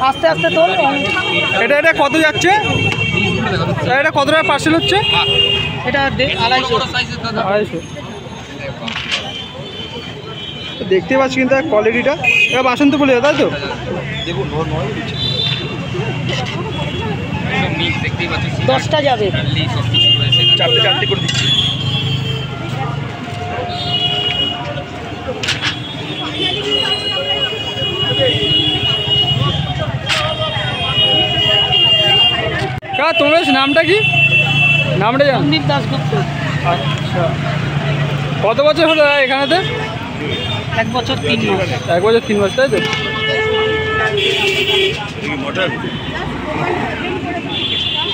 আস্তে আস্তে তোল। এটা কত যাচ্ছে? এটা কত টাকা পার্সেল হচ্ছে? এটা 250। দেখতে পাচ্ছি কিন্তু কোয়ালিটিটা, এটা বাসন্তী ফুলের, তাই তো? দেখুন 10টা যাবে, চারটে করে দিচ্ছি। তোমার নামটা কি? নামটা জানো? সন্দীপ দাশগুপ্ত। আচ্ছা, কত বছর হলো এখানেতে? 1 বছর 3 মাস। 1 বছর 3 মাস, তাই তো? মটন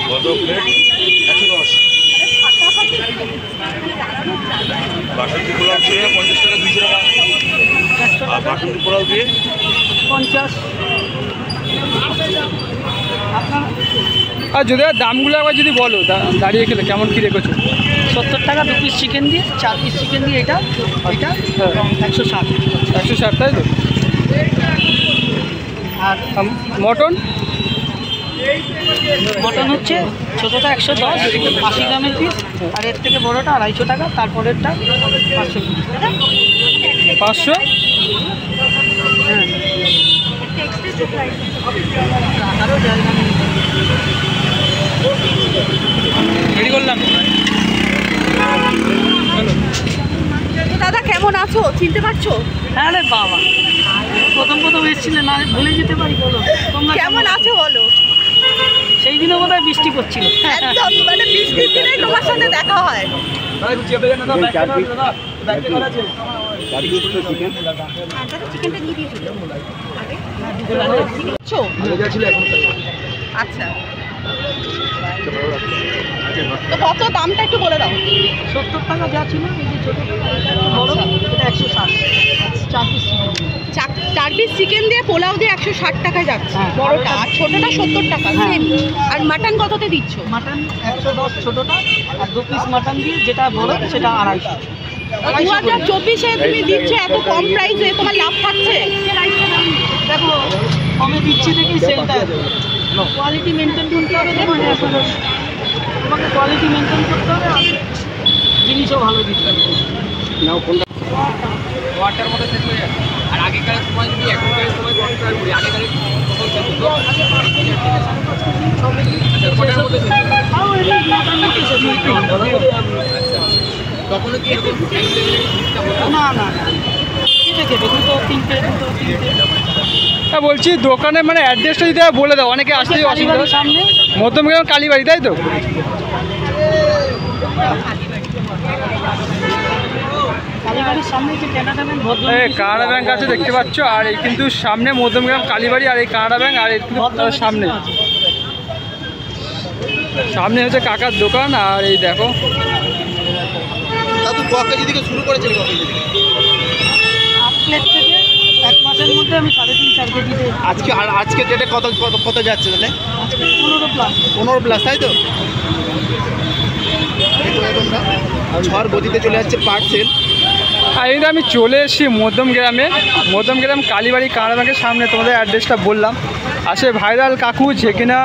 কত প্লেট? 110। বাসন্তী পোলাও দিয়ে 50 টাকা, 200 টাকা। আর বাসন্তী পোলাও দিয়ে 50। আর যদি দামগুলো একবার যদি বলো, দাঁড়িয়ে খেলে কেমন কী রেখেছো? 70 টাকা 2 পিস চিকেন দিয়ে, 4 পিস চিকেন দিয়ে এটা 160। 160, তাই তো? আর মটন হচ্ছে ছোটোটা 110, 80 গ্রামের পিস। আর এর থেকে বড়োটা 250 টাকা, তারপরেরটা 500। 500। হ্যাঁ, আরও জায়গা নেই। রেডি করলাম। তো দাদা কেমন আছো, চিনতে পারছো? হ্যাঁ রে বাবা, প্রথম এসেছিলে না, ভুলে যেতে পারি? বলো তোমরা কেমন আছো বলো। সেই দিনও বোধহয় বৃষ্টি করছিল। একদম মানে বৃষ্টির দিনেই তোমার সাথে দেখা হয়। চিকেনটা নিয়ে দিয়েছিল। আচ্ছা, তো কত দামটা একটু বলে দাও। 70 টাকা যা ছিল, এই যে ছোটোটা বড় এটা 160। 4 পিস চিকেন, 4 পিস চিকেন দিয়ে পোলাও দিয়ে 160 টাকায় যাচ্ছে বড়টা, আর ছোটটা 70 টাকা। সেম। আর মাটন কততে দিচ্ছ? মাটন 110 ছোটোটা, আর 2 পিস মাটন দিয়ে যেটা বড় সেটা 250। 2024-এ তুমি দিচ্ছ এত কম প্রাইসে, তোমার লাভ থাকছে? দেখো কমে দিচ্ছি দেখি সেলটা, কোয়ালিটি মেনটেন করতে হবে। তোমাকে কোয়ালিটি মেনটেন করতে হবে, আর জিনিসও ভালো দিতে হবে। ওয়াটার মধ্যে শেষ হয়ে যাবে। আর আগেকার সময় যদি এখনকার সময় কম্পেয়ার করি, আগেকার তখন কি এরকম না না না, কিনে দেবে 2 3টে। হ্যাঁ, বলছি দোকানে মানে অ্যাড্রেসটা যদি বলে দাও, অনেকে আসতে অসুবিধা। সামনে মধ্যমগ্রাম কালীবাড়ি, তাই তো? কালীবাড়ির সামনে যে কানাডা ব্যাংক, কানাডা ব্যাংক আছে দেখতে পাচ্ছ, আর এই কিন্তু সামনে মধ্যমগ্রাম কালীবাড়ি, আর এই কানাডা ব্যাংক, আর এই সামনে হচ্ছে কাকার দোকান। আর এই দেখো দাদু ক কেজি থেকে শুরু করেছেন? 8 প্লেট থেকে 1 মাসের মধ্যে আমি 3.5-4 কেজি দিয়ে আজকে ডেটে কত যাচ্ছে তাহলে? আজকে 15 প্লাস, তাই তো? ঝড় গতিতে চলে যাচ্ছে পার্সেল। আর এই আমি চলে এসেছি মধ্যমগ্রাম কালীবাড়ি কানাডা ব্যাংকের সামনে। তোমাদের অ্যাড্রেসটা বললাম। আসে ভাইরাল কাকু, যে কিনা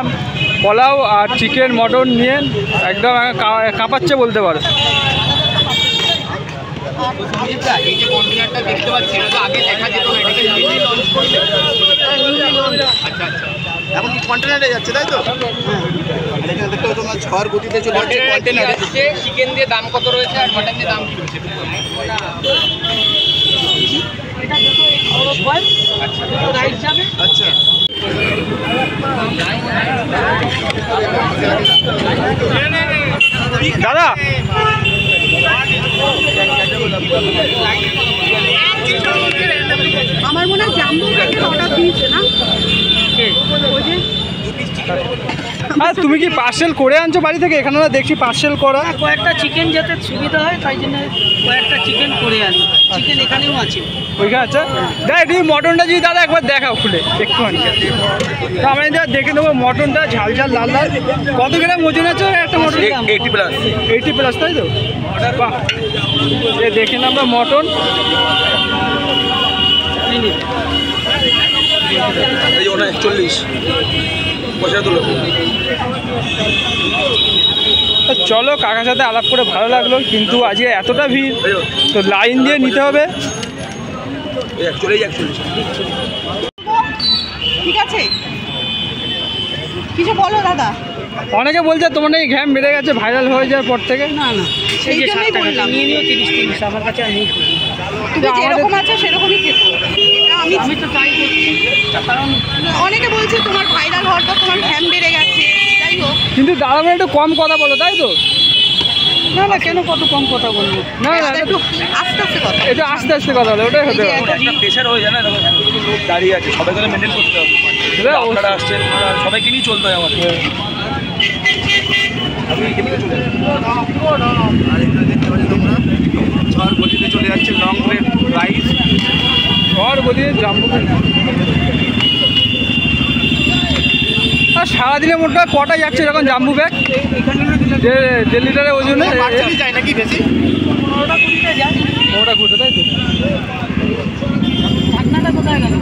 পোলাও আর চিকেন মটন নিয়ে একদম কাঁপাচ্ছে বলতে পারো। এই যে কন্টেনারটা দেখতে পাচ্ছি, এটা তো আগে দেখা যেত না, এটাকে নিউলি লঞ্চ করবে। আচ্ছা, এখন কি কন্টেনারে যাচ্ছে, তাই তো? এখানে দেখতে পাচ্ছ তোমরা ঝড় গতিতে চলে যাচ্ছে কন্টেনারে। চিকেন দিয়ে দাম কত রয়েছে আর মটন দিয়ে দাম কি রয়েছে? এটা দেখো, এই বড় বয়েল। আচ্ছা, রাইস যাবে। আচ্ছা, দাদা আমার মনে হয় জাম্বো প্যাকেট অর্ডার দিয়েছে না? আর তুমি কি পার্সেল করে আনছো বাড়ি থেকে? এখানে দেখছি পার্সেল করা। কয়েকটা চিকেন যাতে সুবিধা হয়, তাই জন্য কয়েকটা চিকেন করে আনি। চিকেন এখানেও আছে, ওইখানে আছে। দাদা এটি মটনটা যদি দাদা একবার দেখাও খুলে একটুখানি, তো আমরা দেখে নেবো মটনটা ঝাল ঝাল লাল লাল। কত গ্রাম ওজন আছে একটা মটন? 80 প্লাস, তাই তো? বাহ, দেখে না আমরা মটন। এই 41 পয়সা তুলো। তো চলো, কাকার সাথে আলাপ করে ভালো লাগলো, কিন্তু আজকে এতটা ভিড়, তো লাইন দিয়ে নিতে হবে। এই 41 ঠিক আছে, কিছু বলো দাদা। অনেকে বলছে তোমার নাকি ঘ্যাম বেড়ে গেছে ভাইরাল হয়ে যাওয়ার পর থেকে। না না, সেই জন্যই বললাম নিয়ে নিও 30 আমার কাছে আর নেই। তুমি যেরকম আছে সেরকমই খেতো। এটা আমি তো ট্রাই করছি, কারণ অনেকে বলছে তোমার ভাইরাল হওয়ার পর তোমার ঘ্যাম বেড়ে গেছে, যাই হোক। কিন্তু দাদা ভাই একটু কম কথা বলো, তাই তো? না না, কেন কত কম কথা বলবো? না না, দাদা একটু আস্তে আস্তে কথা। এটা আস্তে আস্তে কথা বলো, ওটাই হতে এই যে হবে। একটা প্রেশার হয়ে যায় না, লোক দাঁড়িয়ে আছে, সবাইকে মেনটেন করতে হবে। সেটা আপনারা আসছেন, সবাইকে নিয়ে চলতে হয় আমাদের। আমি এদিকে চলে যাচ্ছি। আর এখানে দেখতে পাচ্ছি তোমরা ঝড় গতিতে চলে যাচ্ছে লং রেড রাইস। ঘর বলিয়ে জাম্বু। আর সারাদিনে মোটটা কটা যাচ্ছে এরকম জাম্বু ব্যাগ? এখানে 1.5 লিটারের ওজনে বাচ্চারই যায় নাকি বেশি? 15টা 20টা যায়। ওটা ঘুরতে, তাই তো? ঢাকনাটা কোথায় গেল?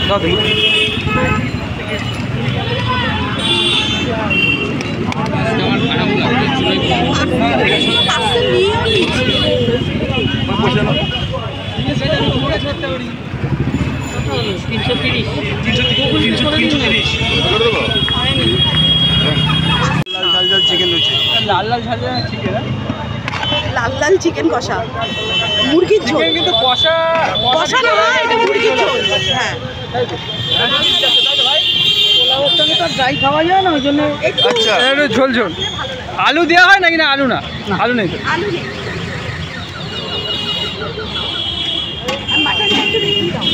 দাও দেখি। আস্তে নিয়েও নিচ্ছে। পয়সা নাও। 330। 330 লাল ঝাল চিকেন রয়েছে। লাল লাল ঝাল ঝাল চিকেন। লাল লাল চিকেন কষা, মুরগির ঝোল। চিকেন কিন্তু কষা কষা না, এটা মুরগির ঝোল। হ্যাঁ, পোলাওর সঙ্গে তো ড্রাই খাওয়া যায় না, ওই জন্য একটু আচ্ছা একটু ঝোল ঝোল। আলু দেওয়া হয় নাকি? না আলু না, আলু নেই তো। আলু নেই। আর মাটনটা একটু বেশি দাও।